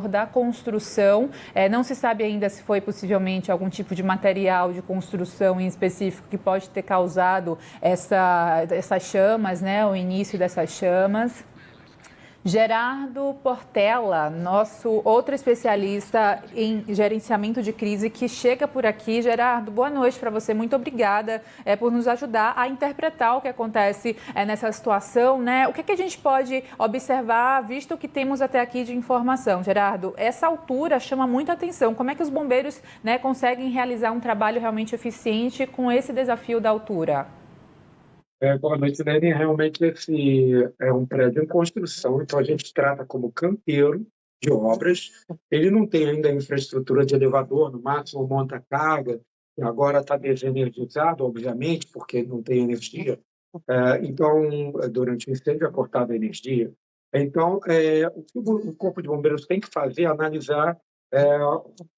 da construção. Não se sabe ainda se foi possivelmente algum tipo de material de construção em específico que pode ter causado essas chamas, né? O início dessas chamas. Gerardo Portela, nosso outro especialista em gerenciamento de crise, que chega por aqui. Gerardo, boa noite para você. Muito obrigada por nos ajudar a interpretar o que acontece nessa situação, né? O que a gente pode observar, visto o que temos até aqui de informação? Gerardo, essa altura chama muita atenção. Como é que os bombeiros, né, conseguem realizar um trabalho realmente eficiente com esse desafio da altura? Boa noite, Lene. Realmente esse é um prédio em construção, então a gente trata como canteiro de obras. Ele não tem ainda infraestrutura de elevador, no máximo monta-carga, e agora está desenergizado, obviamente, porque não tem energia. Então, durante o incêndio é cortada a energia. Então, o que o Corpo de Bombeiros tem que fazer é analisar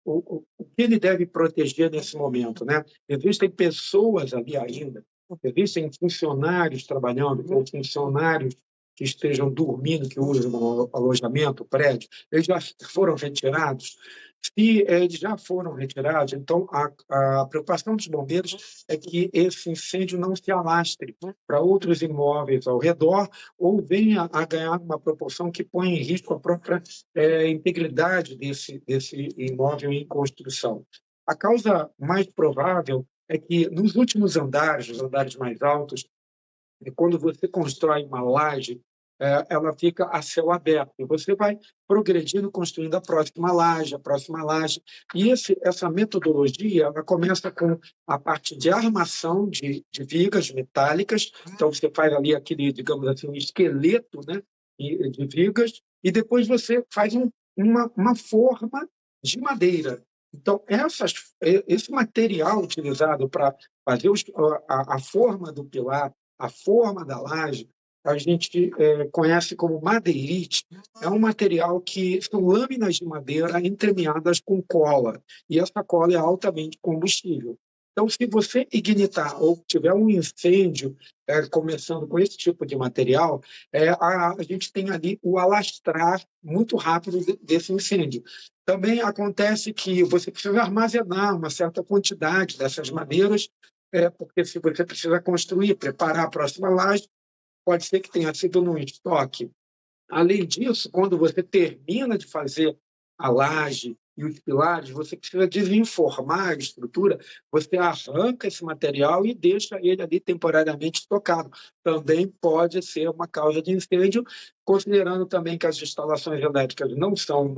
o que ele deve proteger nesse momento, né? Existem pessoas ali ainda. Existem funcionários trabalhando, ou funcionários que estejam dormindo, que usam o alojamento, o prédio, eles já foram retirados? Se eles já foram retirados, então a preocupação dos bombeiros é que esse incêndio não se alastre para outros imóveis ao redor ou venha a ganhar uma proporção que põe em risco a própria integridade desse imóvel em construção. A causa mais provável é que nos últimos andares, os andares mais altos, quando você constrói uma laje, ela fica a céu aberto. E você vai progredindo, construindo a próxima laje. E essa metodologia ela começa com a parte de armação de vigas metálicas. Então, você faz ali aquele, digamos assim, um esqueleto, né, de vigas, e depois você faz uma forma de madeira. Então, esse material utilizado para fazer a forma do pilar, a forma da laje, a gente conhece como madeirite. É um material que são lâminas de madeira entremeadas com cola, e essa cola é altamente combustível. Então, se você ignitar ou tiver um incêndio começando com esse tipo de material, a gente tem ali o alastrar muito rápido desse incêndio. Também acontece que você precisa armazenar uma certa quantidade dessas madeiras, porque se você precisa construir, preparar a próxima laje, pode ser que tenha sido num estoque. Além disso, quando você termina de fazer a laje e os pilares, você precisa desenformar a estrutura, você arranca esse material e deixa ele ali temporariamente estocado. Também pode ser uma causa de incêndio, considerando também que as instalações elétricas não são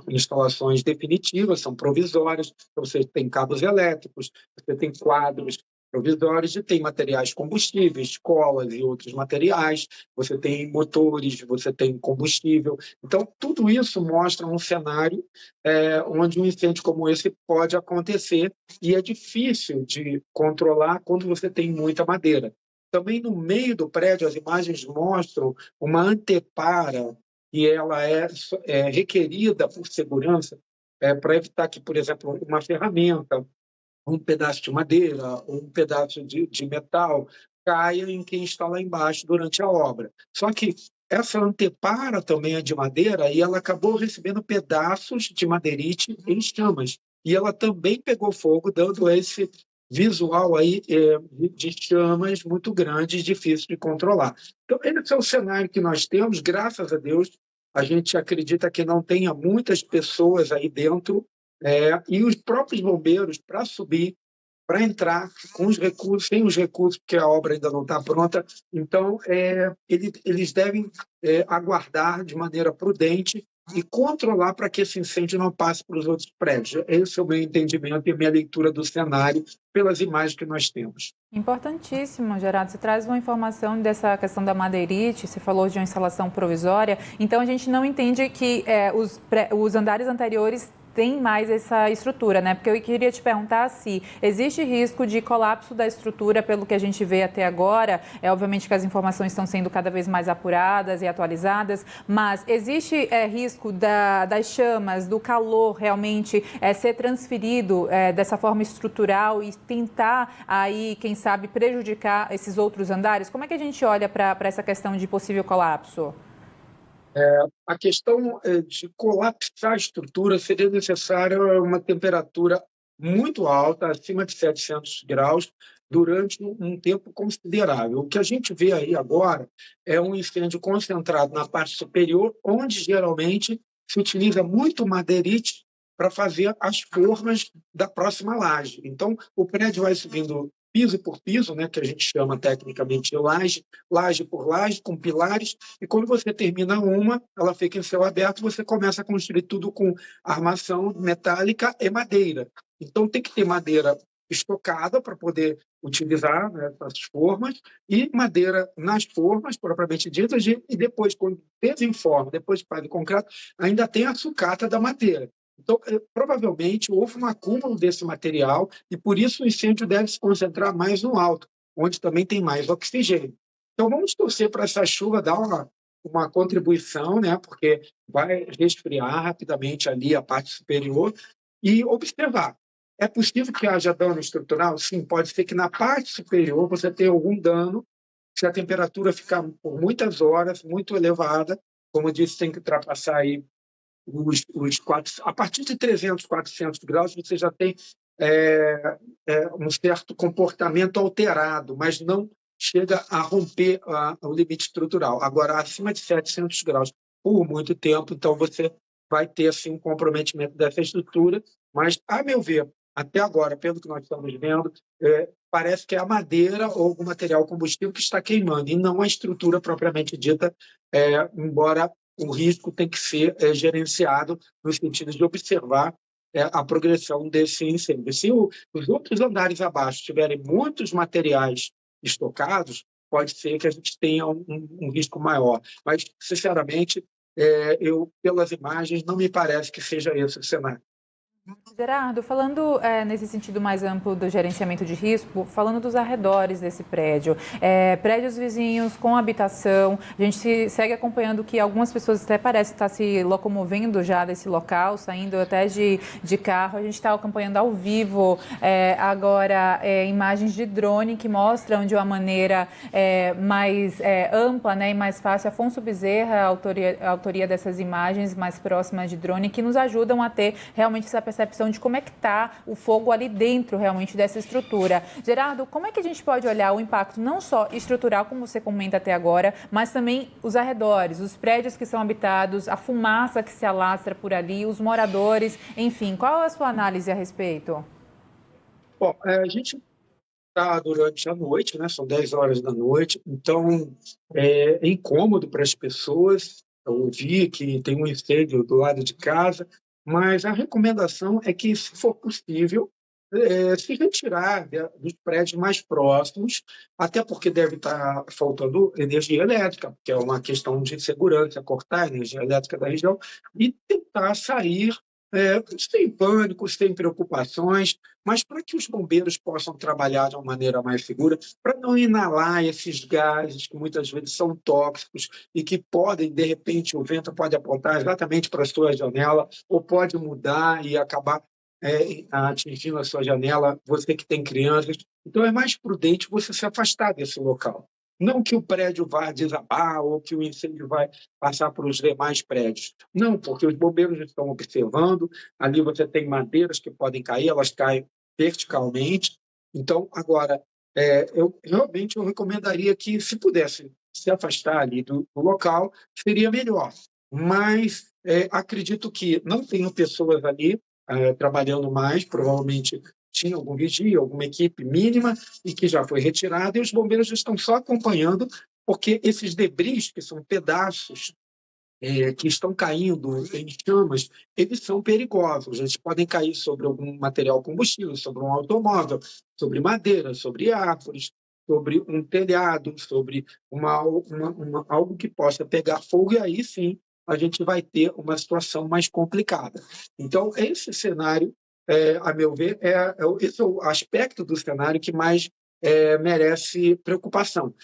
instalações definitivas, são provisórias, então você tem cabos elétricos, você tem quadros provisórios e tem materiais combustíveis, colas e outros materiais, você tem motores, você tem combustível. Então, tudo isso mostra um cenário onde um incêndio como esse pode acontecer e é difícil de controlar quando você tem muita madeira. Também no meio do prédio, as imagens mostram uma antepara e ela é requerida por segurança para evitar que, por exemplo, uma ferramenta, um pedaço de madeira ou um pedaço de metal caia em quem está lá embaixo durante a obra. Só que essa antepara também é de madeira e ela acabou recebendo pedaços de madeirite em chamas. E ela também pegou fogo, dando esse visual aí de chamas muito grande, difícil de controlar. Então, esse é o cenário que nós temos, graças a Deus. A gente acredita que não tenha muitas pessoas aí dentro, e os próprios bombeiros, para subir, para entrar com os recursos, sem os recursos, porque a obra ainda não está pronta. Então, eles devem aguardar de maneira prudente e controlar para que esse incêndio não passe para os outros prédios. Esse é o meu entendimento e a minha leitura do cenário pelas imagens que nós temos. Importantíssimo, Gerardo. Você traz uma informação dessa questão da madeirite, você falou de uma instalação provisória, então a gente não entende que os andares anteriores tem mais essa estrutura, né? Porque eu queria te perguntar se existe risco de colapso da estrutura pelo que a gente vê até agora. Obviamente que as informações estão sendo cada vez mais apuradas e atualizadas, mas existe risco das chamas, do calor realmente ser transferido dessa forma estrutural e tentar aí, quem sabe, prejudicar esses outros andares? Como é que a gente olha para essa questão de possível colapso? A questão de colapsar a estrutura seria necessária uma temperatura muito alta, acima de 700 graus, durante um tempo considerável. O que a gente vê aí agora é um incêndio concentrado na parte superior, onde geralmente se utiliza muito madeirite para fazer as formas da próxima laje. Então, o prédio vai subindo piso por piso, né, que a gente chama tecnicamente de laje, laje por laje, com pilares, e quando você termina uma, ela fica em céu aberto, você começa a construir tudo com armação metálica e madeira. Então, tem que ter madeira estocada para poder utilizar, né, essas formas, e madeira nas formas, propriamente ditas, e depois, quando desenforma, depois que faz o concreto, ainda tem a sucata da madeira. Então, provavelmente, houve um acúmulo desse material e, por isso, o incêndio deve se concentrar mais no alto, onde também tem mais oxigênio. Então, vamos torcer para essa chuva dar uma contribuição, né, porque vai resfriar rapidamente ali a parte superior e observar. É possível que haja dano estrutural? Sim, pode ser que na parte superior você tenha algum dano, se a temperatura ficar por muitas horas muito elevada, como eu disse, tem que ultrapassar aí a partir de 300, 400 graus, você já tem um certo comportamento alterado, mas não chega a romper o limite estrutural. Agora, acima de 700 graus por muito tempo, então você vai ter assim, um comprometimento dessa estrutura, mas, a meu ver, até agora, pelo que nós estamos vendo, parece que é a madeira ou algum material combustível que está queimando, e não a estrutura propriamente dita, embora o risco tem que ser gerenciado no sentido de observar a progressão desse incêndio. Se os outros andares abaixo tiverem muitos materiais estocados, pode ser que a gente tenha um risco maior. Mas, sinceramente, pelas imagens, não me parece que seja esse o cenário. Gerardo, falando nesse sentido mais amplo do gerenciamento de risco, falando dos arredores desse prédio, prédios vizinhos com habitação, a gente segue acompanhando que algumas pessoas até parecem estar se locomovendo já desse local, saindo até de carro. A gente está acompanhando ao vivo agora imagens de drone que mostram de uma maneira mais ampla, né, e mais fácil. Afonso Bezerra, a autoria dessas imagens mais próximas de drone, que nos ajudam a ter realmente essa percepção de como é que está o fogo ali dentro realmente dessa estrutura. Gerardo, como é que a gente pode olhar o impacto não só estrutural, como você comenta até agora, mas também os arredores, os prédios que são habitados, a fumaça que se alastra por ali, os moradores, enfim, qual é a sua análise a respeito? Bom, a gente está durante a noite, né? São 10 horas da noite, então é incômodo para as pessoas. Eu vi que tem um incêndio do lado de casa, mas a recomendação é que, se for possível, se retirar dos prédios mais próximos, até porque deve estar faltando energia elétrica, que é uma questão de segurança, cortar a energia elétrica da região, e tentar sair sem pânico, sem preocupações, mas para que os bombeiros possam trabalhar de uma maneira mais segura, para não inalar esses gases que muitas vezes são tóxicos e que podem, de repente, o vento pode apontar exatamente para a sua janela ou pode mudar e acabar atingindo a sua janela, você que tem crianças. Então, é mais prudente você se afastar desse local. Não que o prédio vá desabar ou que o incêndio vai passar para os demais prédios. Não, porque os bombeiros estão observando, ali você tem madeiras que podem cair, elas caem verticalmente. Então, agora, eu realmente recomendaria que, se pudesse se afastar ali do local, seria melhor. Mas acredito que não tenham pessoas ali trabalhando mais, provavelmente tinha algum vigia, alguma equipe mínima e que já foi retirada, e os bombeiros estão só acompanhando, porque esses debris, que são pedaços que estão caindo em chamas, eles são perigosos. Eles podem cair sobre algum material combustível, sobre um automóvel, sobre madeira, sobre árvores, sobre um telhado, sobre algo que possa pegar fogo, e aí sim a gente vai ter uma situação mais complicada. Então, esse cenário, a meu ver, esse é o aspecto do cenário que mais merece preocupação.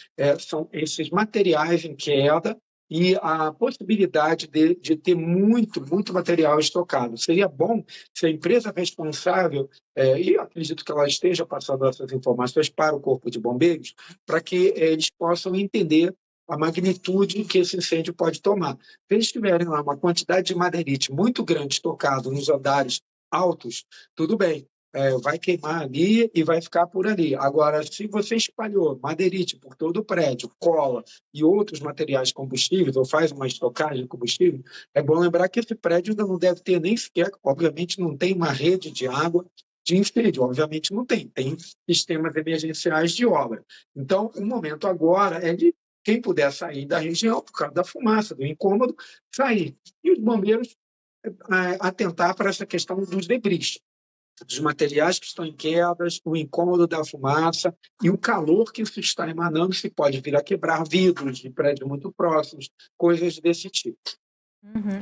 São esses materiais em queda, e a possibilidade de ter muito material estocado. Seria bom se a empresa responsável, e acredito que ela esteja passando essas informações para o Corpo de Bombeiros, para que eles possam entender a magnitude que esse incêndio pode tomar. Se eles tiverem lá uma quantidade de madeirite muito grande estocado nos andares altos, tudo bem, vai queimar ali e vai ficar por ali. Agora, se você espalhou madeirite por todo o prédio, cola e outros materiais combustíveis, ou faz uma estocagem de combustível, é bom lembrar que esse prédio ainda não deve ter nem sequer, obviamente não tem uma rede de água de incêndio, obviamente não tem, tem sistemas emergenciais de obra. Então, o momento agora é de quem puder sair da região por causa da fumaça, do incômodo, sair. E os bombeiros atentar para essa questão dos debris, dos materiais que estão em quedas, o incômodo da fumaça e o calor que isso está emanando, se pode vir a quebrar vidros de prédios muito próximos, coisas desse tipo.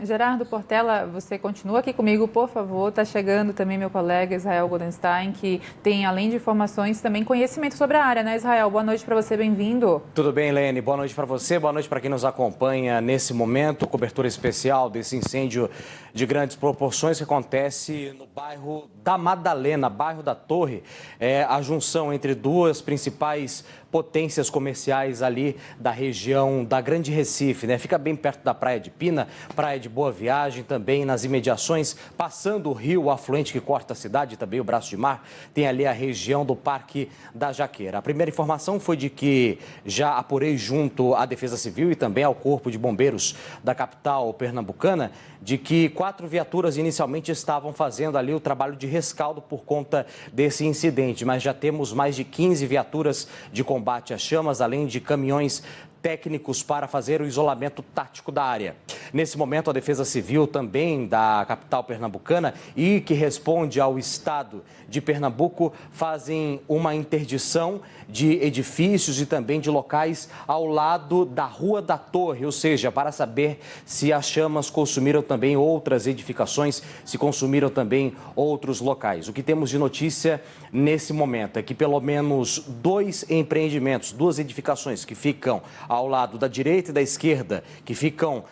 Gerardo Portela, você continua aqui comigo, por favor. Está chegando também meu colega Israel Goldenstein, que tem, além de informações, também conhecimento sobre a área, né, Israel? Boa noite para você, bem-vindo. Tudo bem, Lene? Boa noite para você, boa noite para quem nos acompanha nesse momento. Cobertura especial desse incêndio de grandes proporções que acontece no bairro da Madalena, bairro da Torre. É a junção entre duas principais potências comerciais ali da região da Grande Recife, né? Fica bem perto da Praia de Pina, Praia de Boa Viagem, também nas imediações, passando o rio, o afluente que corta a cidade, também o Braço de Mar, tem ali a região do Parque da Jaqueira. A primeira informação foi de que já apurei junto à Defesa Civil e também ao Corpo de Bombeiros da capital pernambucana, de que 4 viaturas inicialmente estavam fazendo ali o trabalho de rescaldo por conta desse incidente, mas já temos mais de 15 viaturas de combate às chamas, além de caminhões técnicos para fazer o isolamento tático da área. Nesse momento, a Defesa Civil também da capital pernambucana e que responde ao estado de Pernambuco fazem uma interdição de edifícios e também de locais ao lado da Rua da Torre, ou seja, para saber se as chamas consumiram também outras edificações, se consumiram também outros locais. O que temos de notícia nesse momento é que pelo menos 2 empreendimentos, 2 edificações que ficam ao lado da direita e da esquerda, que ficam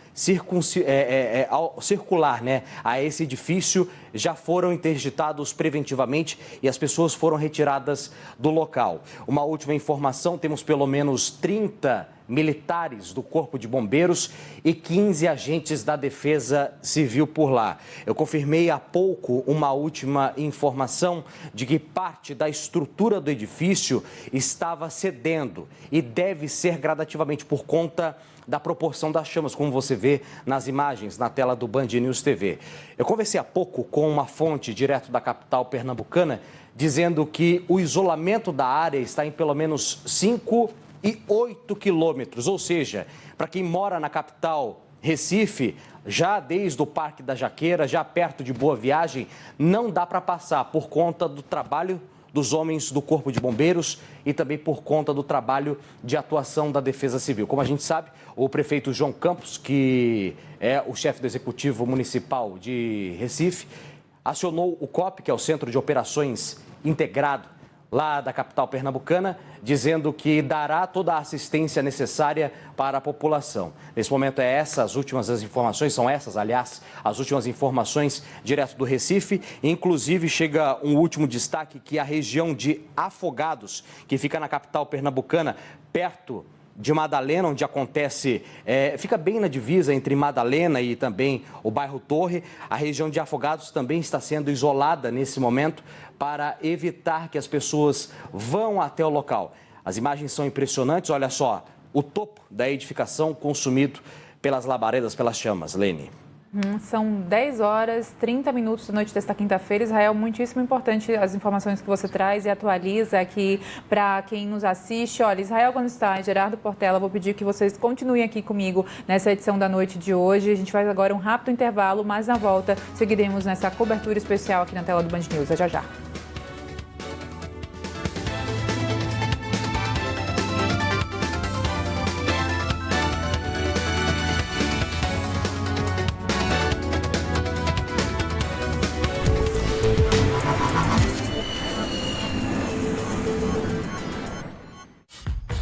ao circular, né, a esse edifício, já foram interditados preventivamente e as pessoas foram retiradas do local. Uma última informação, temos pelo menos 30 militares do Corpo de Bombeiros e 15 agentes da Defesa Civil por lá. Eu confirmei há pouco uma última informação de que parte da estrutura do edifício estava cedendo e deve ser gradativamente por conta da proporção das chamas, como você vê nas imagens na tela do Band News TV. Eu conversei há pouco com uma fonte direto da capital pernambucana, dizendo que o isolamento da área está em pelo menos 5 e 8 quilômetros, ou seja, para quem mora na capital Recife, já desde o Parque da Jaqueira, já perto de Boa Viagem, não dá para passar por conta do trabalho dos homens do Corpo de Bombeiros e também por conta do trabalho de atuação da Defesa Civil. Como a gente sabe, o prefeito João Campos, que é o chefe do Executivo Municipal de Recife, acionou o COP, que é o Centro de Operações Integrado, lá da capital pernambucana, dizendo que dará toda a assistência necessária para a população. Nesse momento, as informações são essas, aliás, as últimas informações direto do Recife. Inclusive, chega um último destaque, que a região de Afogados, que fica na capital pernambucana, perto de Madalena, onde acontece, fica bem na divisa entre Madalena e também o bairro Torre. A região de Afogados também está sendo isolada nesse momento para evitar que as pessoas vão até o local. As imagens são impressionantes, olha só, o topo da edificação consumido pelas labaredas, pelas chamas. Lene. São 10 horas, 30 minutos da noite desta quinta-feira. Israel, muitíssimo importante as informações que você traz e atualiza aqui para quem nos assiste. Olha, Israel Goldenstein, Gerardo Portela, vou pedir que vocês continuem aqui comigo nessa edição da noite de hoje. A gente faz agora um rápido intervalo, mas na volta seguiremos nessa cobertura especial aqui na tela do Band News. Já já.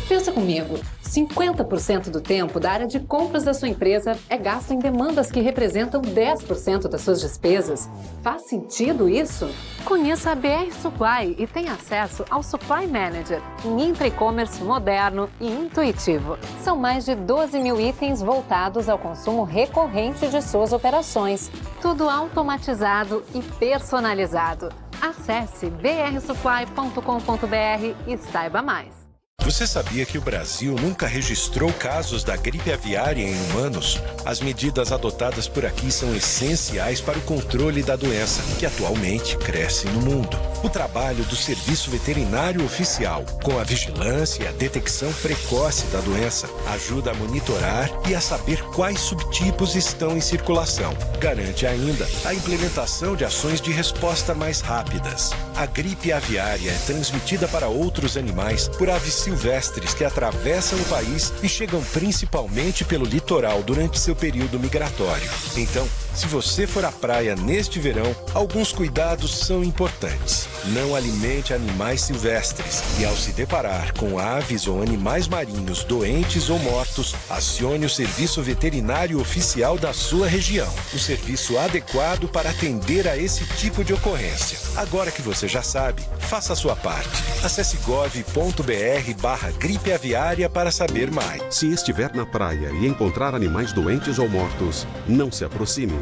Pensa comigo, 50% do tempo da área de compras da sua empresa é gasto em demandas que representam 10% das suas despesas. Faz sentido isso? Conheça a BR Supply e tenha acesso ao Supply Manager, um intra-e-commerce moderno e intuitivo. São mais de 12 mil itens voltados ao consumo recorrente de suas operações. Tudo automatizado e personalizado. Acesse brsupply.com.br e saiba mais. Você sabia que o Brasil nunca registrou casos da gripe aviária em humanos? As medidas adotadas por aqui são essenciais para o controle da doença, que atualmente cresce no mundo. O trabalho do Serviço Veterinário Oficial, com a vigilância e a detecção precoce da doença, ajuda a monitorar e a saber quais subtipos estão em circulação. Garante ainda a implementação de ações de resposta mais rápidas. A gripe aviária é transmitida para outros animais por aves silvestres que atravessam o país e chegam principalmente pelo litoral durante seu período migratório. Então, se você for à praia neste verão, alguns cuidados são importantes. Não alimente animais silvestres e, ao se deparar com aves ou animais marinhos doentes ou mortos, acione o Serviço Veterinário Oficial da sua região. O serviço adequado para atender a esse tipo de ocorrência. Agora que você já sabe, faça a sua parte. Acesse gov.br/gripe aviária para saber mais. Se estiver na praia e encontrar animais doentes ou mortos, não se aproxime.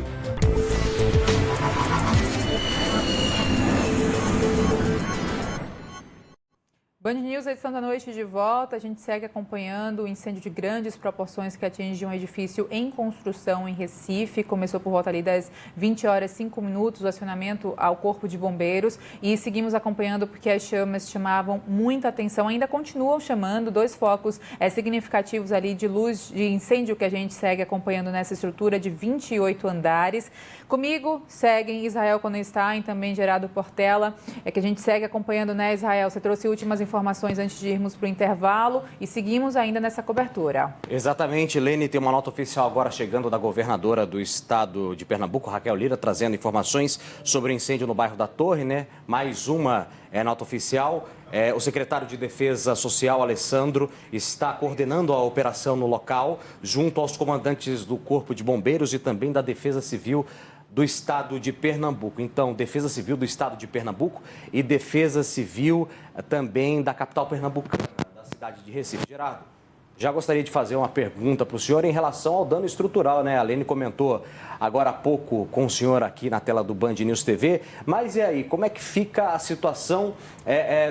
Band News, edição da noite de volta. A gente segue acompanhando o incêndio de grandes proporções que atinge um edifício em construção em Recife. Começou por volta ali das 20h05, o acionamento ao Corpo de Bombeiros. E seguimos acompanhando porque as chamas chamavam muita atenção. Ainda continuam chamando, 2 focos significativos ali de luz de incêndio que a gente segue acompanhando nessa estrutura de 28 andares. Comigo seguem Israel Conenstein, também Gerardo Portela. É que a gente segue acompanhando, né, Israel? Você trouxe últimas informações antes de irmos para o intervalo e seguimos ainda nessa cobertura. Exatamente, Lene, tem uma nota oficial agora chegando da governadora do estado de Pernambuco, Raquel Lira, trazendo informações sobre o incêndio no bairro da Torre, né? Mais uma nota oficial. O secretário de Defesa Social, Alessandro, está coordenando a operação no local, junto aos comandantes do Corpo de Bombeiros e também da Defesa Civil do estado de Pernambuco. Então, Defesa Civil do estado de Pernambuco e Defesa Civil também da capital pernambucana, da cidade de Recife. Gerardo, já gostaria de fazer uma pergunta para o senhor em relação ao dano estrutural, né? A Lene comentou agora há pouco com o senhor aqui na tela do Band News TV, mas e aí, como é que fica a situação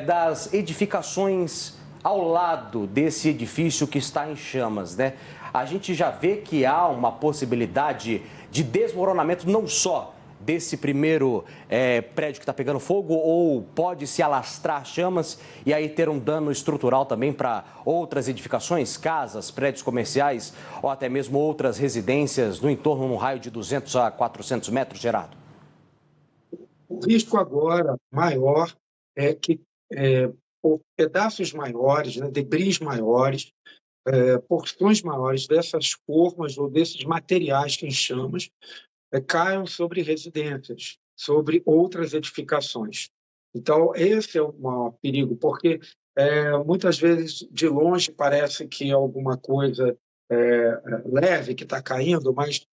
das edificações ao lado desse edifício que está em chamas, né? A gente já vê que há uma possibilidade de desmoronamento não só desse primeiro prédio que está pegando fogo, ou pode se alastrar chamas e aí ter um dano estrutural também para outras edificações, casas, prédios comerciais ou até mesmo outras residências no entorno, num raio de 200 a 400 metros, Gerardo? O risco agora maior é que por pedaços maiores, né, debris maiores, porções maiores dessas formas ou desses materiais que em chamas caiam sobre residências, sobre outras edificações. Então, esse é o maior perigo, porque muitas vezes de longe parece que é alguma coisa leve que está caindo, mas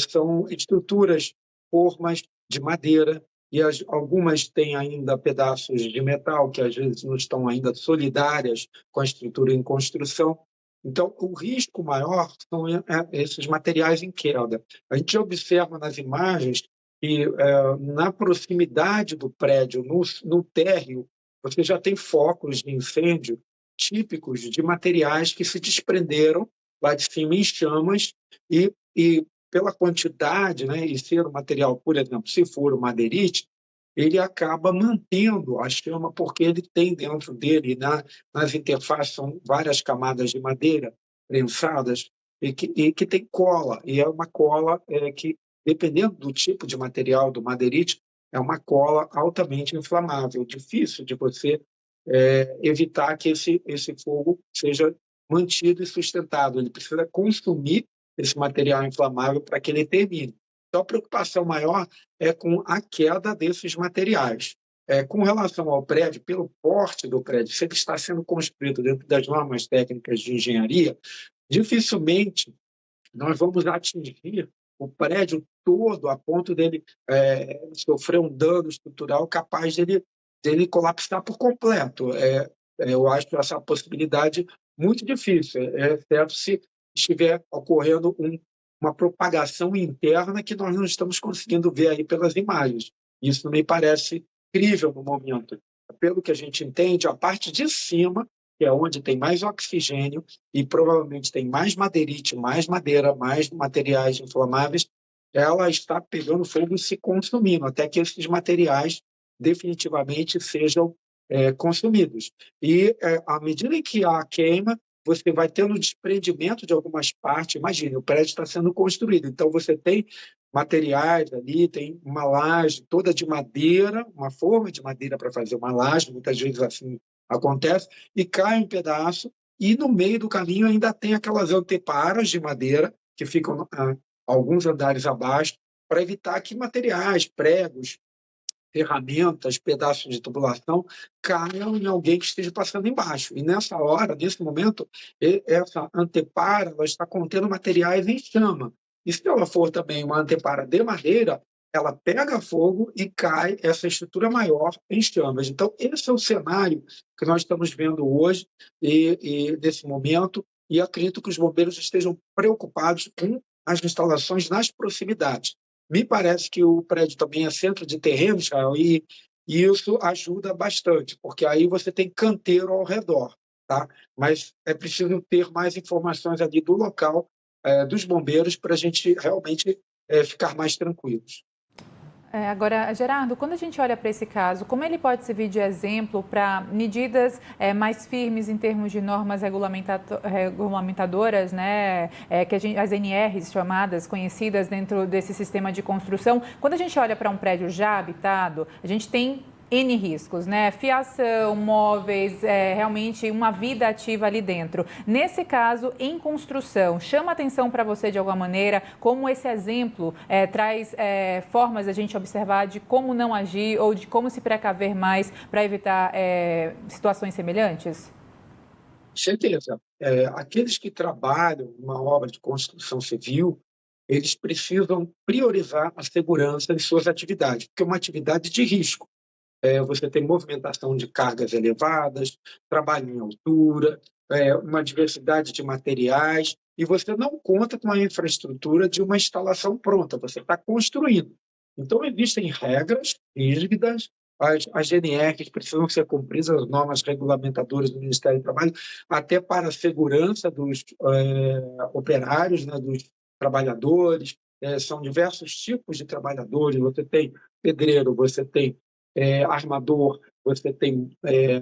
são estruturas, formas de madeira, e algumas têm ainda pedaços de metal que às vezes não estão ainda solidárias com a estrutura em construção. Então, o risco maior são esses materiais em queda. A gente observa nas imagens que, na proximidade do prédio, no térreo, você já tem focos de incêndio típicos de materiais que se desprenderam lá de cima em chamas e pela quantidade, né, e ser um material, por exemplo, se for o madeirite, ele acaba mantendo a chama porque ele tem dentro dele, nas interfaces, são várias camadas de madeira prensadas e que tem cola. E é uma cola que, dependendo do tipo de material do madeirite, é uma cola altamente inflamável, difícil de você evitar que esse fogo seja mantido e sustentado. Ele precisa consumir esse material inflamável para que ele termine. Então, a preocupação maior é com a queda desses materiais. Com relação ao prédio, pelo porte do prédio, se ele está sendo construído dentro das normas técnicas de engenharia, dificilmente nós vamos atingir o prédio todo a ponto dele sofrer um dano estrutural capaz dele colapsar por completo. Eu acho essa possibilidade muito difícil, exceto se estiver ocorrendo uma propagação interna que nós não estamos conseguindo ver aí pelas imagens. Isso me parece crível no momento. Pelo que a gente entende, a parte de cima, que é onde tem mais oxigênio e provavelmente tem mais madeirite, mais madeira, mais materiais inflamáveis, ela está pegando fogo e se consumindo, até que esses materiais definitivamente sejam consumidos. E, à medida que há queima, você vai tendo desprendimento de algumas partes. Imagine, o prédio está sendo construído, então você tem materiais ali, tem uma laje toda de madeira, uma forma de madeira para fazer uma laje, muitas vezes assim acontece, e cai um pedaço, e no meio do caminho ainda tem aquelas anteparas de madeira que ficam alguns andares abaixo, para evitar que materiais, pregos, ferramentas, pedaços de tubulação caiam em alguém que esteja passando embaixo. E nessa hora, nesse momento, essa antepara ela está contendo materiais em chama. E se ela for também uma antepara de madeira, ela pega fogo e cai essa estrutura maior em chamas. Então, esse é o cenário que nós estamos vendo hoje e nesse momento, e acredito que os bombeiros estejam preocupados com as instalações nas proximidades. Me parece que o prédio também é centro de terreno, Israel, e isso ajuda bastante, porque aí você tem canteiro ao redor, tá? Mas é preciso ter mais informações ali do local dos bombeiros para a gente realmente ficar mais tranquilos. Agora, Gerardo, quando a gente olha para esse caso, como ele pode servir de exemplo para medidas mais firmes em termos de normas regulamentadoras, né, as NRs chamadas, conhecidas dentro desse sistema de construção? Quando a gente olha para um prédio já habitado, a gente tem N riscos, né? Fiação, móveis, realmente uma vida ativa ali dentro. Nesse caso, em construção, chama atenção para você de alguma maneira, como esse exemplo traz formas a gente observar de como não agir ou de como se precaver mais para evitar situações semelhantes? Certeza. Aqueles que trabalham numa obra de construção civil, eles precisam priorizar a segurança em suas atividades, porque é uma atividade de risco. Você tem movimentação de cargas elevadas, trabalho em altura, uma diversidade de materiais, e você não conta com a infraestrutura de uma instalação pronta, você está construindo. Então, existem regras rígidas, as GNRs precisam ser cumpridas, as normas regulamentadoras do Ministério do Trabalho, até para a segurança dos operários, né, dos trabalhadores. São diversos tipos de trabalhadores, você tem pedreiro, você tem armador, você tem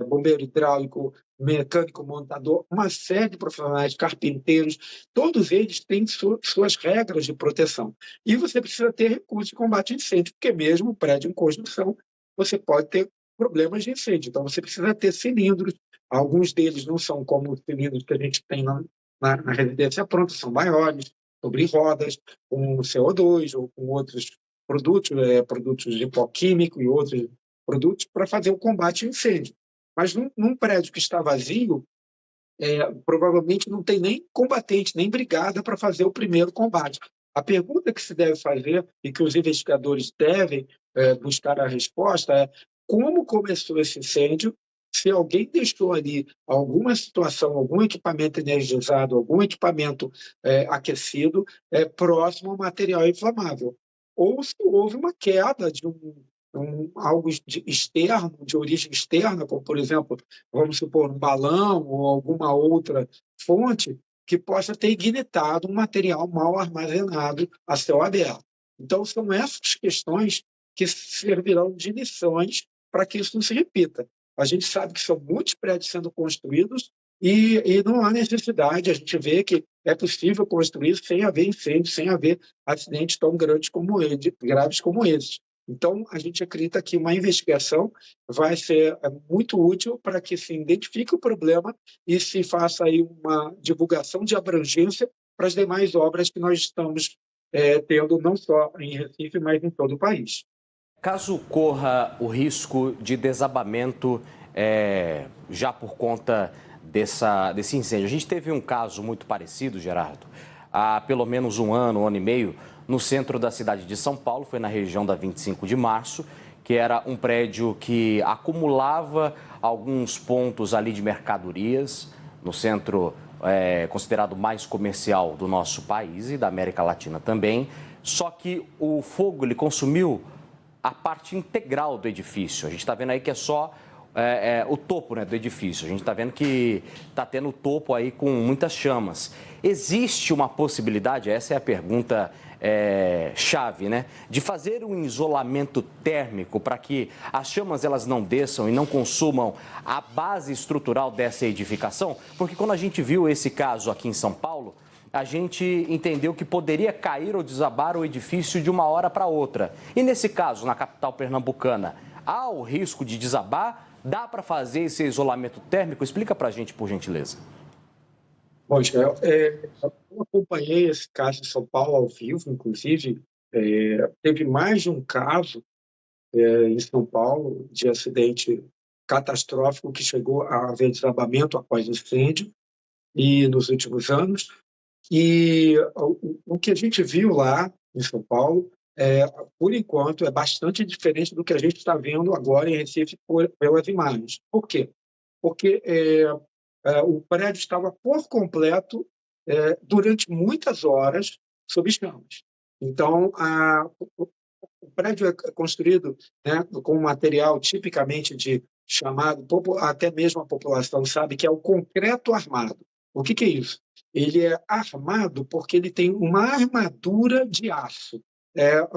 bombeiro hidráulico, mecânico montador, uma série de profissionais, carpinteiros, todos eles têm suas regras de proteção. E você precisa ter recursos de combate a incêndio, porque mesmo o prédio em construção, você pode ter problemas de incêndio. Então, você precisa ter cilindros, alguns deles não são como os cilindros que a gente tem na residência pronta, são maiores, sobre rodas, com CO2 ou com outros produtos de pó químico e outros produtos para fazer o combate ao incêndio. Mas num prédio que está vazio, provavelmente não tem nem combatente, nem brigada para fazer o primeiro combate. A pergunta que se deve fazer e que os investigadores devem buscar a resposta é como começou esse incêndio, se alguém deixou ali alguma situação, algum equipamento energizado, algum equipamento aquecido próximo ao material inflamável, ou se houve uma queda de algo externo, de origem externa, como, por exemplo, vamos supor, um balão ou alguma outra fonte que possa ter ignitado um material mal armazenado a céu aberto. Então, são essas questões que servirão de lições para que isso não se repita. A gente sabe que são muitos prédios sendo construídos e não há necessidade, a gente vê que é possível construir sem haver incêndio, sem haver acidentes tão graves como esses. Então, a gente acredita que uma investigação vai ser muito útil para que se identifique o problema e se faça aí uma divulgação de abrangência para as demais obras que nós estamos tendo, não só em Recife, mas em todo o país. Caso corra o risco de desabamento já por conta desse incêndio. A gente teve um caso muito parecido, Gerardo, há pelo menos um ano e meio, no centro da cidade de São Paulo, foi na região da 25 de março, que era um prédio que acumulava alguns pontos ali de mercadorias, no centro considerado mais comercial do nosso país e da América Latina também. Só que o fogo ele consumiu a parte integral do edifício. A gente está vendo aí que é só o topo, né, do edifício. A gente está vendo que está tendo o topo aí com muitas chamas. Existe uma possibilidade, essa é a pergunta chave, né, de fazer um isolamento térmico para que as chamas elas não desçam e não consumam a base estrutural dessa edificação? Porque quando a gente viu esse caso aqui em São Paulo, a gente entendeu que poderia cair ou desabar o edifício de uma hora para outra. E nesse caso, na capital pernambucana, há o risco de desabar? Dá para fazer esse isolamento térmico? Explica para a gente, por gentileza. Bom, Israel, eu acompanhei esse caso de São Paulo ao vivo, inclusive. Teve mais de um caso em São Paulo de acidente catastrófico que chegou a haver desabamento após incêndio e nos últimos anos. E o que a gente viu lá em São Paulo, por enquanto, é bastante diferente do que a gente está vendo agora em Recife pelas imagens. Por quê? Porque o prédio estava por completo, durante muitas horas, sob chamas. Então, o prédio é construído, né, com um material tipicamente chamado, até mesmo a população sabe, que é o concreto armado. O que é isso? Ele é armado porque ele tem uma armadura de aço.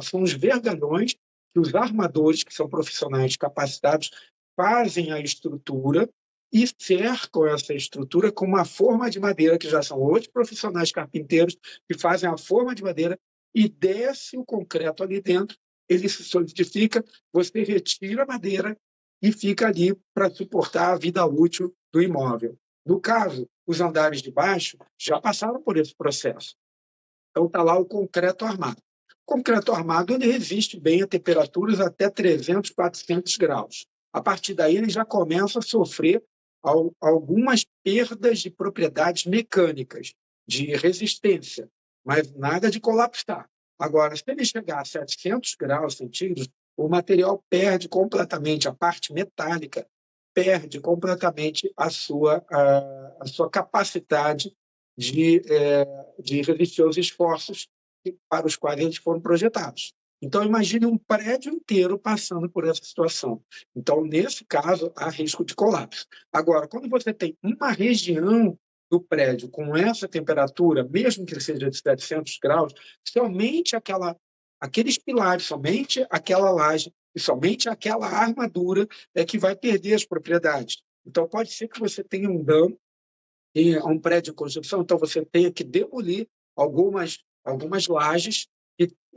São os vergalhões que os armadores, que são profissionais capacitados, fazem a estrutura e cercam essa estrutura com uma forma de madeira, que já são outros profissionais carpinteiros que fazem a forma de madeira e desce o concreto ali dentro, ele se solidifica, você retira a madeira e fica ali para suportar a vida útil do imóvel. No caso, os andares de baixo já passaram por esse processo. Então está lá o concreto armado. O concreto armado ele resiste bem a temperaturas até 300, 400 graus. A partir daí ele já começa a sofrer algumas perdas de propriedades mecânicas, de resistência, mas nada de colapsar. Agora, se ele chegar a 700 graus centígrados, o material perde completamente, a parte metálica perde completamente a sua capacidade de resistir aos esforços para os quais eles foram projetados. Então, imagine um prédio inteiro passando por essa situação. Então, nesse caso, há risco de colapso. Agora, quando você tem uma região do prédio com essa temperatura, mesmo que seja de 700 graus, somente aqueles pilares, somente aquela laje e somente aquela armadura é que vai perder as propriedades. Então, pode ser que você tenha um dano a um prédio em construção, então você tenha que demolir algumas lajes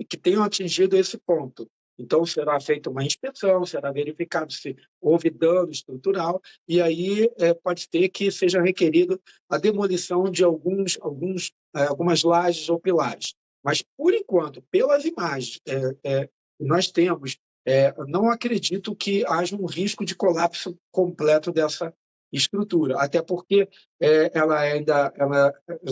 que tenham atingido esse ponto. Então, será feita uma inspeção, será verificado se houve dano estrutural, e aí pode ter que seja requerido a demolição de algumas lajes ou pilares. Mas, por enquanto, pelas imagens que nós temos, não acredito que haja um risco de colapso completo dessa estrutura, até porque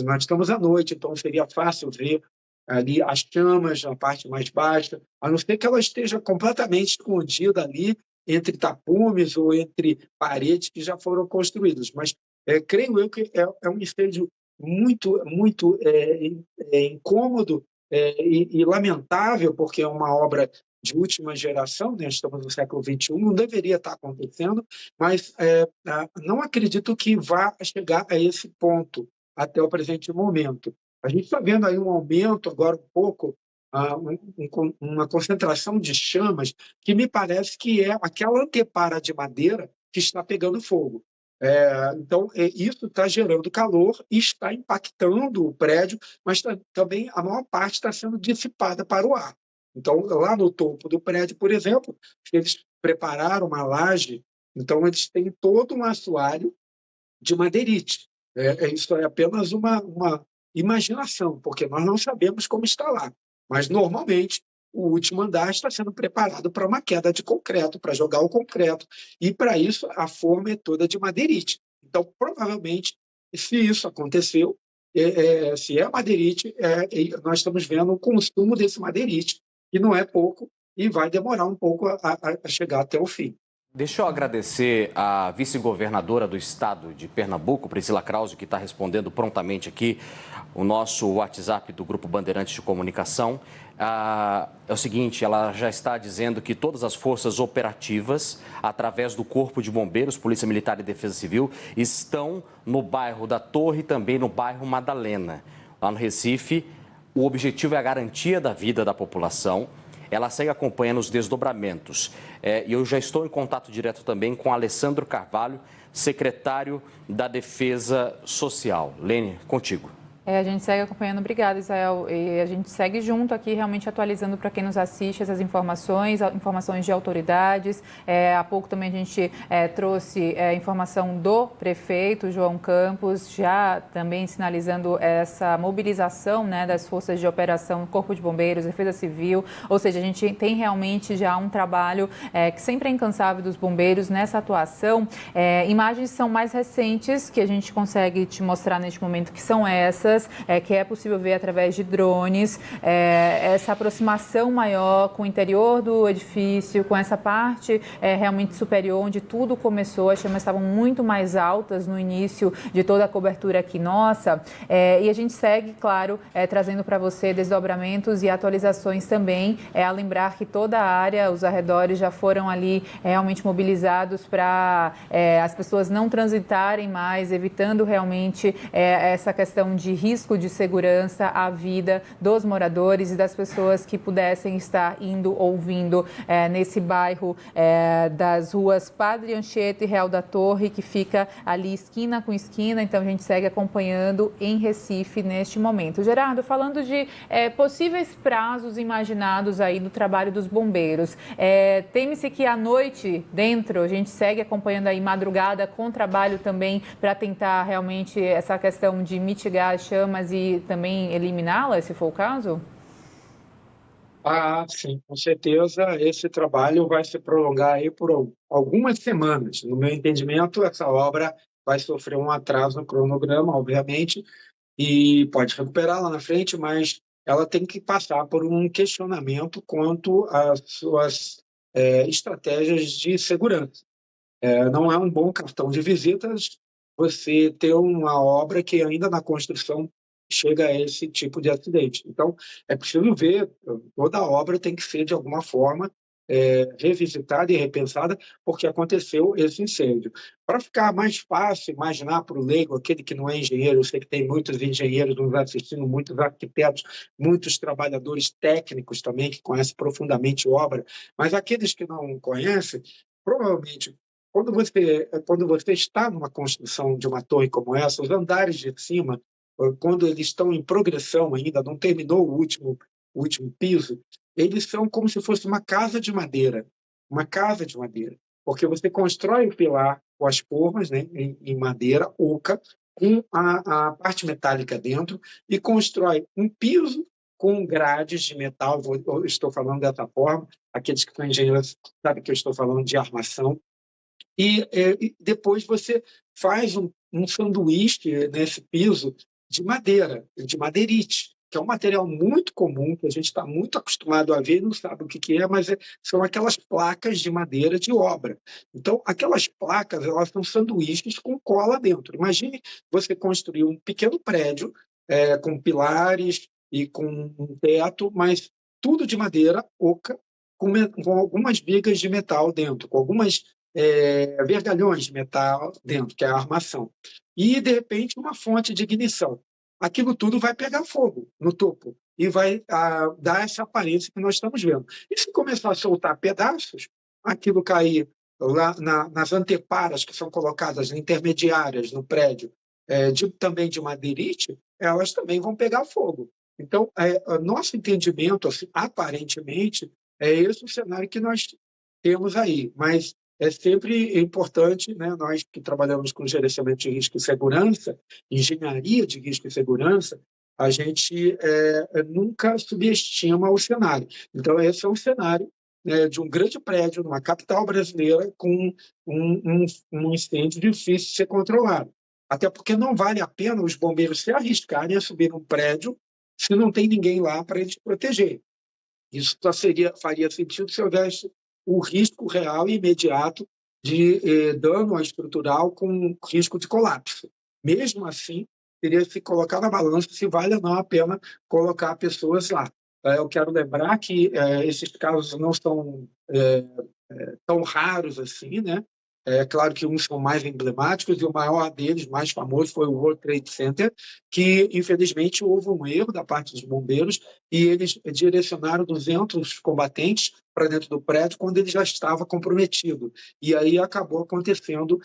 nós estamos à noite, então seria fácil ver ali as chamas na parte mais baixa, a não ser que ela esteja completamente escondida ali entre tapumes ou entre paredes que já foram construídas. Mas creio eu que é um incêndio muito, muito incômodo e lamentável, porque é uma obra de última geração, né? Estamos no século XXI, não deveria estar acontecendo, mas não acredito que vá chegar a esse ponto até o presente momento. A gente está vendo aí um aumento agora um pouco, uma concentração de chamas que me parece que é aquela antepara de madeira que está pegando fogo. Então, isso está gerando calor e está impactando o prédio, mas também a maior parte está sendo dissipada para o ar. Então, lá no topo do prédio, por exemplo, eles prepararam uma laje, então eles têm todo um assoalho de madeirite. Isso é apenas uma imaginação, porque nós não sabemos como está lá. Mas, normalmente, o último andar está sendo preparado para uma queda de concreto, para jogar o concreto, e para isso a forma é toda de madeirite. Então, provavelmente, se isso aconteceu, se é madeirite, nós estamos vendo o consumo desse madeirite, que não é pouco, e vai demorar um pouco a chegar até o fim. Deixa eu agradecer a vice-governadora do estado de Pernambuco, Priscila Krause, que está respondendo prontamente aqui o nosso WhatsApp do Grupo Bandeirantes de Comunicação. É o seguinte, ela já está dizendo que todas as forças operativas, através do Corpo de Bombeiros, Polícia Militar e Defesa Civil, estão no bairro da Torre e também no bairro Madalena. Lá no Recife, o objetivo é a garantia da vida da população. Ela segue acompanhando os desdobramentos. E eu já estou em contato direto também com Alessandro Carvalho, secretário da Defesa Social. Lene, contigo. A gente segue acompanhando, obrigada, Israel. E a gente segue junto aqui, realmente atualizando para quem nos assiste essas informações de autoridades. Há pouco também a gente trouxe informação do prefeito, João Campos, já também sinalizando essa mobilização, né, das forças de operação, Corpo de Bombeiros, Defesa Civil. Ou seja, a gente tem realmente já um trabalho que sempre é incansável dos bombeiros nessa atuação. Imagens são mais recentes que a gente consegue te mostrar neste momento, que são essas. Que é possível ver através de drones, essa aproximação maior com o interior do edifício, com essa parte realmente superior, onde tudo começou. As chamas estavam muito mais altas no início de toda a cobertura aqui nossa, e a gente segue, claro, trazendo para você desdobramentos e atualizações também, a lembrar que toda a área, os arredores já foram ali realmente mobilizados para as pessoas não transitarem mais, evitando realmente essa questão de risco de segurança à vida dos moradores e das pessoas que pudessem estar indo ou vindo nesse bairro das ruas Padre Anchieta e Real da Torre, que fica ali esquina com esquina. Então, a gente segue acompanhando em Recife neste momento. Gerardo, falando de possíveis prazos imaginados aí do trabalho dos bombeiros, teme-se que à noite dentro a gente segue acompanhando aí madrugada com trabalho também para tentar realmente essa questão de mitigar as chamas e também eliminá-las, se for o caso? Sim, com certeza esse trabalho vai se prolongar aí por algumas semanas. No meu entendimento, essa obra vai sofrer um atraso no cronograma, obviamente, e pode recuperar lá na frente, mas ela tem que passar por um questionamento quanto às suas estratégias de segurança. Não é um bom cartão de visitas você ter uma obra que ainda na construção chega a esse tipo de acidente. Então, é preciso ver, toda a obra tem que ser, de alguma forma, revisitada e repensada, porque aconteceu esse incêndio. Para ficar mais fácil imaginar para o leigo, aquele que não é engenheiro, eu sei que tem muitos engenheiros nos assistindo, muitos arquitetos, muitos trabalhadores técnicos também que conhecem profundamente obra, mas aqueles que não conhecem, provavelmente, quando você está numa construção de uma torre como essa, os andares de cima, quando eles estão em progressão ainda, não terminou o último piso, eles são como se fosse uma casa de madeira, porque você constrói o pilar com as formas, né, em madeira oca, com a parte metálica dentro, e constrói um piso com grades de metal, eu estou falando dessa forma, aqueles que são engenheiros sabem que eu estou falando de armação, e depois você faz um sanduíche nesse piso de madeira, de madeirite, que é um material muito comum, que a gente está muito acostumado a ver e não sabe o que é, mas são aquelas placas de madeira de obra. Então, aquelas placas, elas são sanduíches com cola dentro. Imagine você construir um pequeno prédio com pilares e com um teto, mas tudo de madeira oca, com algumas vigas de metal dentro, com algumas vergalhões de metal dentro, que é a armação. E, de repente, uma fonte de ignição. Aquilo tudo vai pegar fogo no topo e vai dar essa aparência que nós estamos vendo. E se começar a soltar pedaços, aquilo cair lá nas anteparas que são colocadas intermediárias no prédio, também de madeirite, elas também vão pegar fogo. Então, nosso entendimento, assim, aparentemente, é esse o cenário que nós temos aí, mas é sempre importante, né, nós que trabalhamos com gerenciamento de risco e segurança, engenharia de risco e segurança, a gente nunca subestima o cenário. Então, esse é um cenário, né, de um grande prédio, numa capital brasileira, com um incêndio difícil de ser controlado. Até porque não vale a pena os bombeiros se arriscarem a subir um prédio se não tem ninguém lá para eles proteger. Isso só faria sentido se houvesse o risco real e imediato de dano estrutural com risco de colapso. Mesmo assim, teria que se colocar na balança se vale ou não a pena colocar pessoas lá. Eu quero lembrar que esses casos não são tão raros assim, né? É claro que uns são mais emblemáticos, e o maior deles, mais famoso, foi o World Trade Center, que, infelizmente, houve um erro da parte dos bombeiros e eles direcionaram 200 combatentes para dentro do prédio quando ele já estava comprometido. E aí acabou acontecendo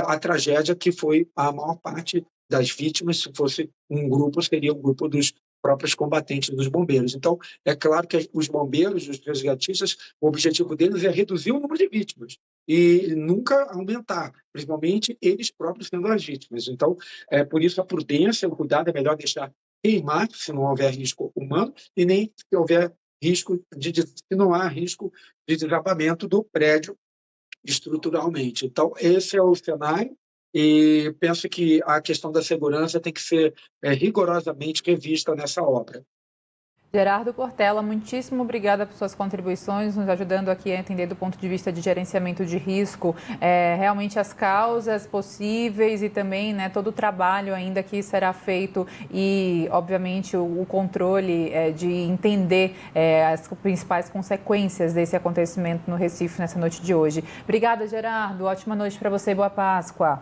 a tragédia, que foi a maior parte das vítimas. Se fosse um grupo, seria o grupo dos próprios combatentes dos bombeiros. Então, é claro que os bombeiros, os resgatistas, o objetivo deles é reduzir o número de vítimas e nunca aumentar, principalmente eles próprios sendo as vítimas. Então, por isso a prudência, o cuidado é melhor deixar queimar se não houver risco humano e nem se houver risco se não há risco de desabamento do prédio estruturalmente. Então, esse é o cenário. E penso que a questão da segurança tem que ser rigorosamente revista nessa obra. Gerardo Portela, muitíssimo obrigada por suas contribuições, nos ajudando aqui a entender do ponto de vista de gerenciamento de risco, realmente as causas possíveis e também, né, todo o trabalho ainda que será feito e, obviamente, o controle de entender as principais consequências desse acontecimento no Recife nessa noite de hoje. Obrigada, Gerardo. Ótima noite para você e boa Páscoa.